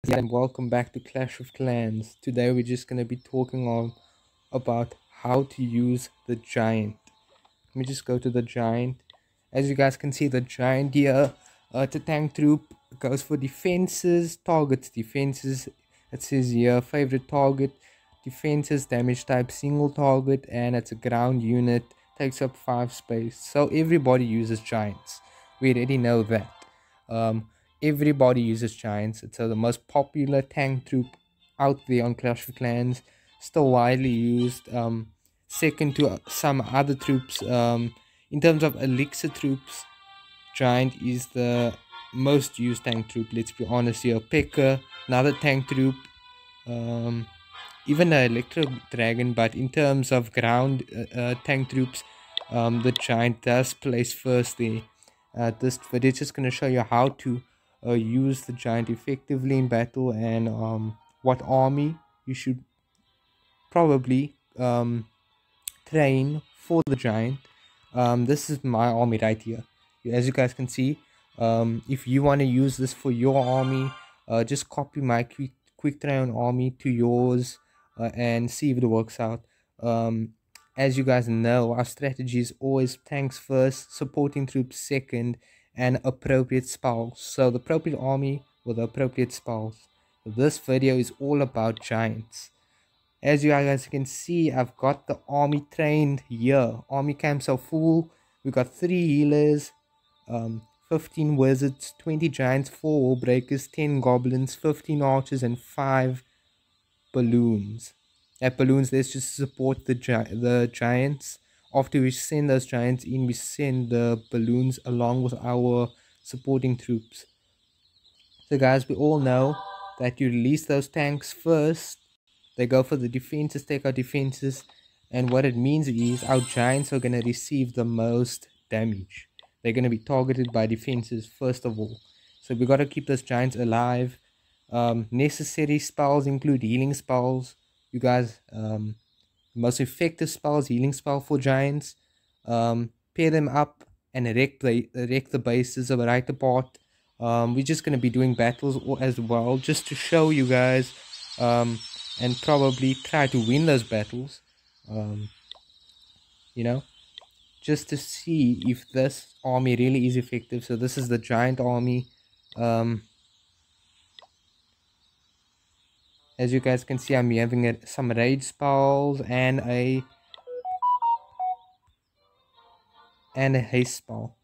And welcome back to Clash of Clans. Today we're just going to be talking about how to use the giant. Let me just go to the giant. As you guys can see, the giant here, it's a tank troop, goes for defenses, targets defenses. It says here favorite target, defenses, damage type single target, and it's a ground unit, takes up 5 space. So everybody uses giants. We already know that. Um, Everybody uses giants. It's the most popular tank troop out there on Clash of Clans. Still widely used. Second to some other troops. In terms of elixir troops, giant is the most used tank troop. Let's be honest here. P.E.K.K.A, another tank troop. Um, Even the electro dragon. But in terms of ground tank troops, the giant does place first there. This video is just going to show you how to use the giant effectively in battle, and what army you should probably train for the giant. This is my army right here. As you guys can see, if you want to use this for your army, just copy my quick try on army to yours, and see if it works out. As you guys know, our strategy is always tanks first, supporting troops second, and appropriate spells. So the appropriate army with the appropriate spells. This video is all about giants. As you guys can see, I've got the army trained here. Army camps are full. We got 3 healers, 15 wizards, 20 giants, 4 wall breakers, 10 goblins, 15 archers, and 5 balloons. At balloons, let's just support the giants. After we send those giants in, we send the balloons along with our supporting troops. So guys, we all know that you release those tanks first. They go for the defenses, take out defenses, and what it means is our giants are going to receive the most damage. They're going to be targeted by defenses first of all. So we got to keep those giants alive. Necessary spells include healing spells. You guys, most effective spells, healing spell for giants. Pair them up and wreck the bases of right apart. We're just going to be doing battles as well, just to show you guys, and probably try to win those battles, you know, just to see if this army really is effective. So this is the giant army. As you guys can see, I'm having some rage spells and a haste spell.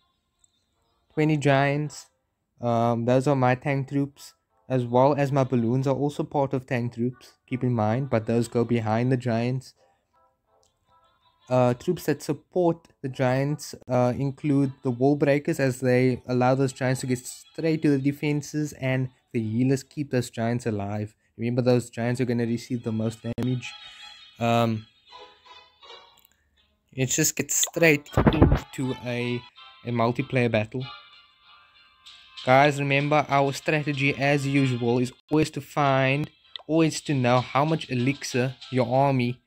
20 giants. Those are my tank troops, as well as my balloons are also part of tank troops, keep in mind, but those go behind the giants. Troops that support the giants include the wall breakers, as they allow those giants to get straight to the defenses, and the healers keep those giants alive. Remember, those giants are going to receive the most damage. It just gets straight into a multiplayer battle. Guys, remember, our strategy as usual is always to know how much elixir your army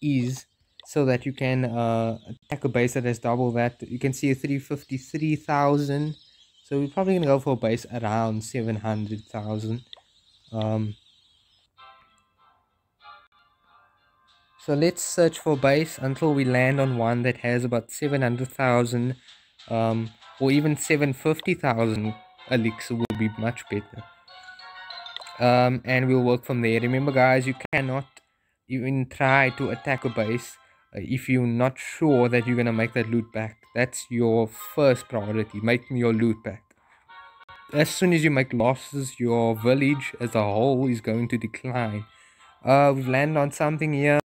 is, so that you can attack a base that has double that. You can see 353,000, so we're probably gonna go for a base around 700,000. So let's search for a base until we land on one that has about 700,000, or even 750,000 elixir will be much better. And we'll work from there. Remember guys, you cannot even try to attack a base if you're not sure that you're gonna make that loot back. That's your first priority, making your loot back. As soon as you make losses, your village as a whole is going to decline. We've landed on something here,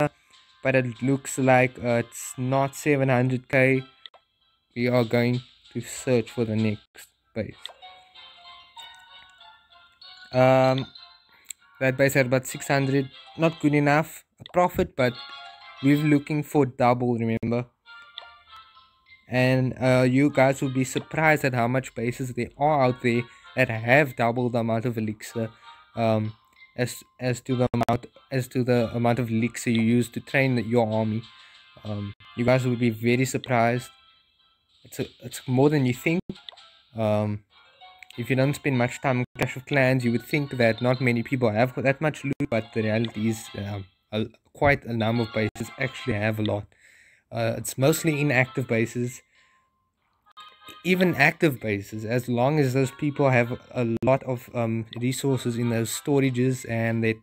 but it looks like it's not 700k. We are going to search for the next base. That base had about 600, not good enough a profit, but we're looking for double, remember. And you guys will be surprised at how much bases there are out there that have double the amount of elixir, as to the amount of elixir you use to train your army. You guys will be very surprised. It's more than you think. If you don't spend much time in Clash of Clans, you would think that not many people have that much loot, but the reality is quite a number of bases actually have a lot. It's mostly inactive bases. Even active bases, as long as those people have a lot of resources in those storages and they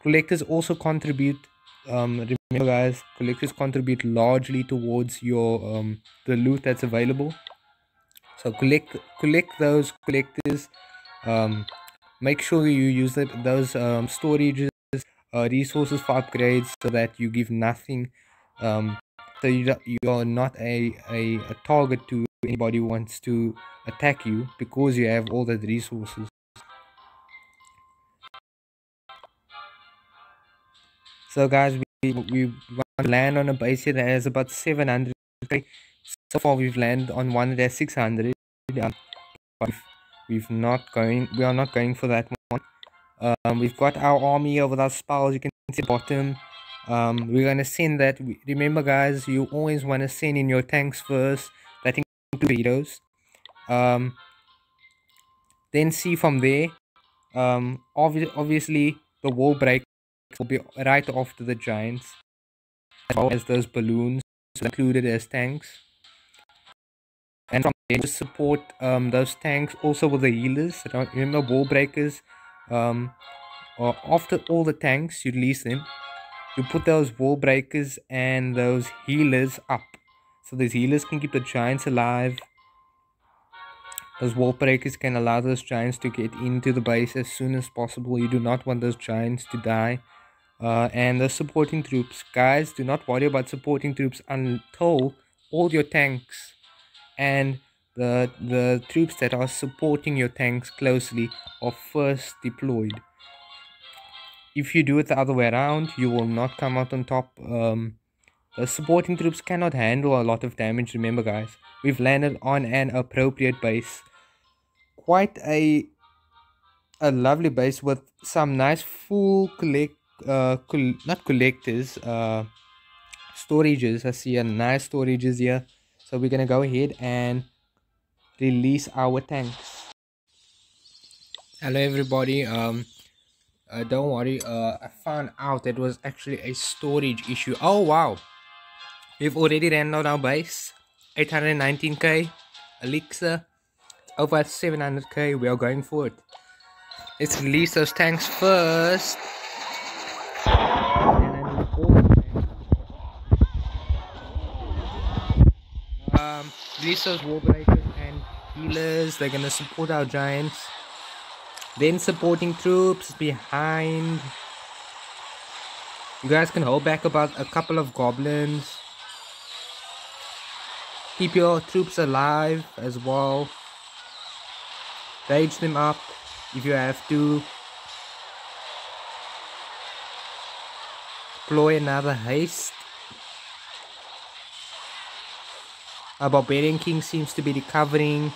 collectors also contribute. Remember guys, collectors contribute largely towards your the loot that's available. So collect those collectors. um, Make sure you use those storages, resources for upgrades, so that you give nothing. So you are not a target to anybody who wants to attack you, because you have all that resources. So guys, we want to land on a base here that has about 700. So far we've landed on one that has 600. But we are not going for that one. We've got our army over our spells. You can see the bottom. We're gonna send that. Remember guys, you always want to send in your tanks first. That includes heroes. Then see from there. Obviously the wall break will be right after the giants, as well as those balloons included as tanks. And from there, just support those tanks also with the healers. Remember, wall breakers. After all the tanks, you release them. You put those wall breakers and those healers up, so these healers can keep the giants alive. Those wall breakers can allow those giants to get into the base as soon as possible. You do not want those giants to die. And the supporting troops, guys, do not worry about supporting troops until all your tanks and the troops that are supporting your tanks closely are first deployed. If you do it the other way around, you will not come out on top. The supporting troops cannot handle a lot of damage. Remember guys, we've landed on an appropriate base. Quite a lovely base with some nice full not collectors, storages. I see a nice storages here. So we're gonna go ahead and release our tanks. Hello everybody. Don't worry, I found out it was actually a storage issue. Oh wow, we've already ran out our base. 819k elixir, over 700k. We are going for it. Let's release those tanks first. Release those wall breakers and healers. They're gonna support our giants. Then supporting troops behind. You guys can hold back about a couple of goblins. Keep your troops alive as well. Rage them up if you have to. Deploy another haste. Our Barbarian King seems to be recovering.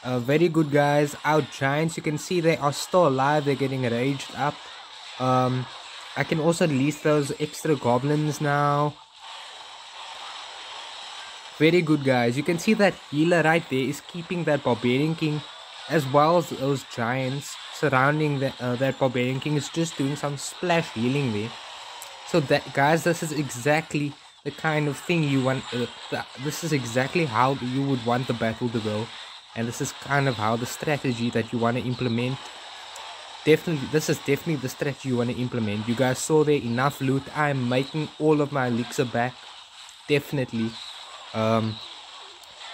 Very good guys. Our giants, you can see they are still alive. They're getting raged up. I can also release those extra goblins now. Very good guys. You can see that healer right there is keeping that Barbarian King, as well as those giants surrounding that Barbarian King is just doing some splash healing there. So that guys, this is exactly the kind of thing you want. This is exactly how you would want the battle to go, and this is kind of how the strategy that you want to implement. This is definitely the strategy you want to implement. You guys saw there, enough loot. I'm making all of my elixir back. Definitely.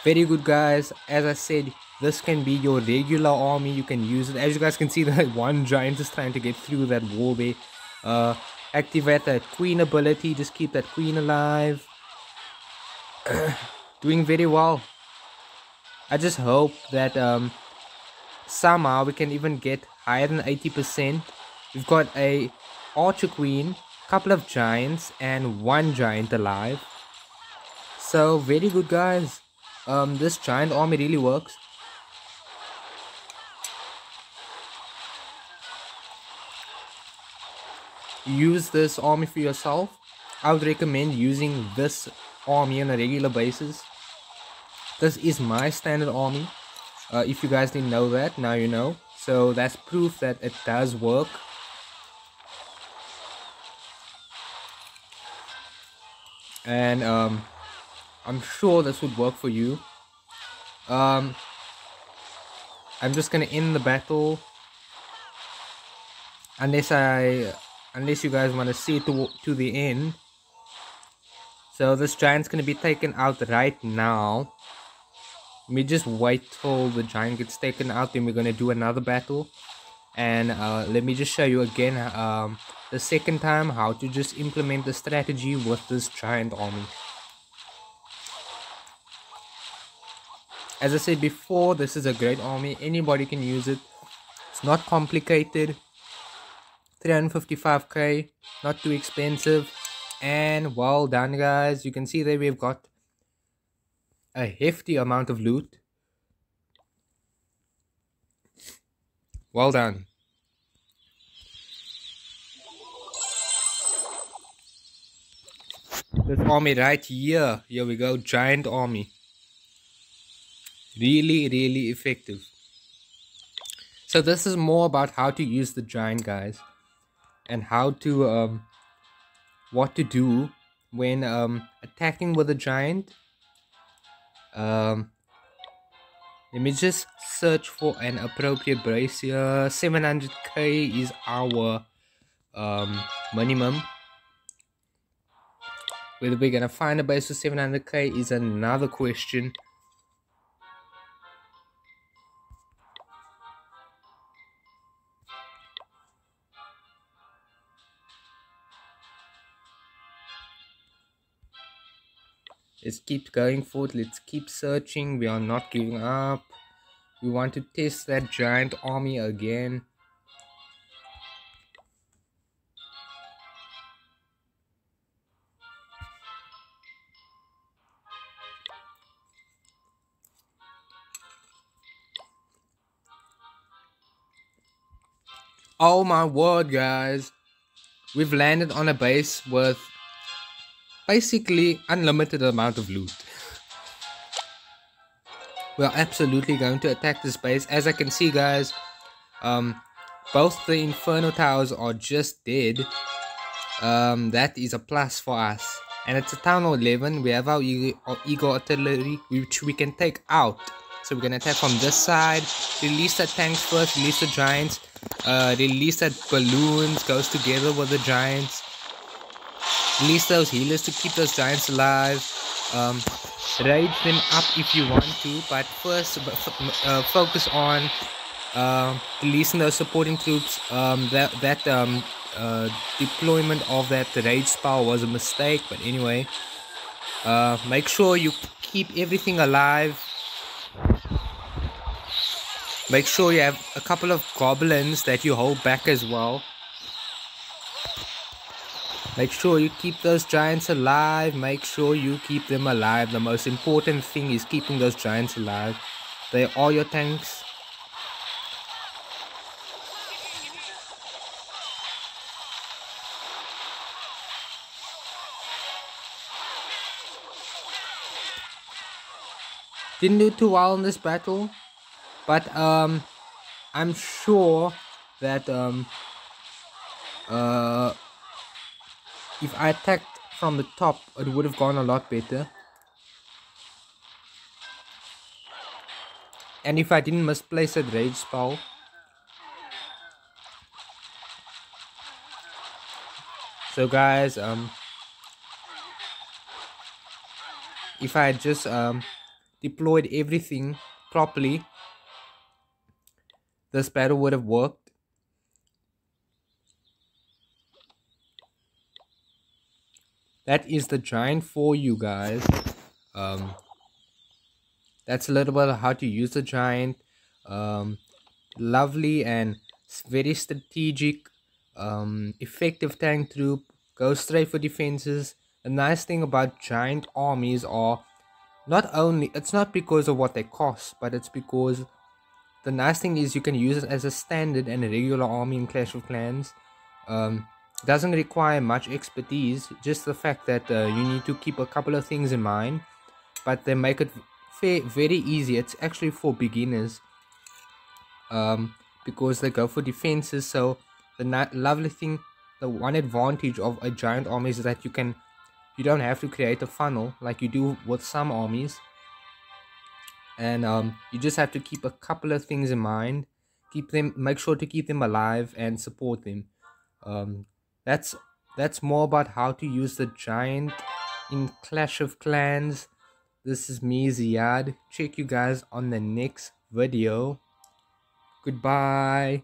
Very good guys. As I said, this can be your regular army. You can use it. As you guys can see, that one giant is trying to get through that wall there. Activate that queen ability. Just keep that queen alive. Doing very well. I just hope that somehow we can even get higher than 80%. We've got a archer queen, couple of giants, and one giant alive. So very good guys. This giant army really works. Use this army for yourself. I would recommend using this army on a regular basis. This is my standard army. If you guys didn't know that, now you know. So that's proof that it does work. And I'm sure this would work for you. I'm just gonna end the battle unless you guys want to see it to the end. So this giant's gonna be taken out right now. Let me just wait till the giant gets taken out, then we're gonna do another battle. And let me just show you again the second time how to just implement the strategy with this giant army. As I said before, this is a great army. Anybody can use it. It's not complicated. 355k, not too expensive, and well done, guys. You can see that we've got a hefty amount of loot. Well done. This army right here we go, giant army. Really effective. So this is more about how to use the giant, guys, and how to what to do when attacking with a giant. Let me just search for an appropriate base here. 700k is our minimum. Whether we're gonna find a base for 700k is another question. Let's keep going forward. Let's keep searching. We are not giving up. We want to test that giant army again. Oh my word, guys. We've landed on a base with basically unlimited amount of loot. We're absolutely going to attack this base. As I can see, guys, both the Inferno Towers are just dead. That is a plus for us. And it's a town hall 11. We have our Eagle Artillery, which we can take out. So we're gonna attack from this side. Release the tanks first, release the giants. Release that balloons, goes together with the giants. Release those healers to keep those giants alive. Rage them up if you want to, but first focus on releasing those supporting troops. Deployment of that rage spell was a mistake, but anyway, make sure you keep everything alive. Make sure you have a couple of goblins that you hold back as well. Make sure you keep those giants alive. Make sure you keep them alive. The most important thing is keeping those giants alive. They are your tanks. Didn't do too well in this battle, but I'm sure that if I attacked from the top, it would have gone a lot better. And if I didn't misplace that rage spell. So guys, if I had just deployed everything properly, this battle would have worked. That is the giant for you guys. That's a little bit of how to use the giant. Lovely and very strategic, effective tank troop. Go straight for defenses. The nice thing about giant armies are it's not because of what they cost, but it's because the nice thing is you can use it as a standard and a regular army in Clash of Clans. Doesn't require much expertise, just the fact that you need to keep a couple of things in mind, but they make it very easy. It's actually for beginners, because they go for defenses. So the lovely thing, the one advantage of a giant army is that you don't have to create a funnel like you do with some armies, and you just have to keep a couple of things in mind. Make sure to keep them alive and support them. um, that's that's more about how to use the giant in Clash of Clans. This is me, Ziad. Check you guys on the next video. Goodbye.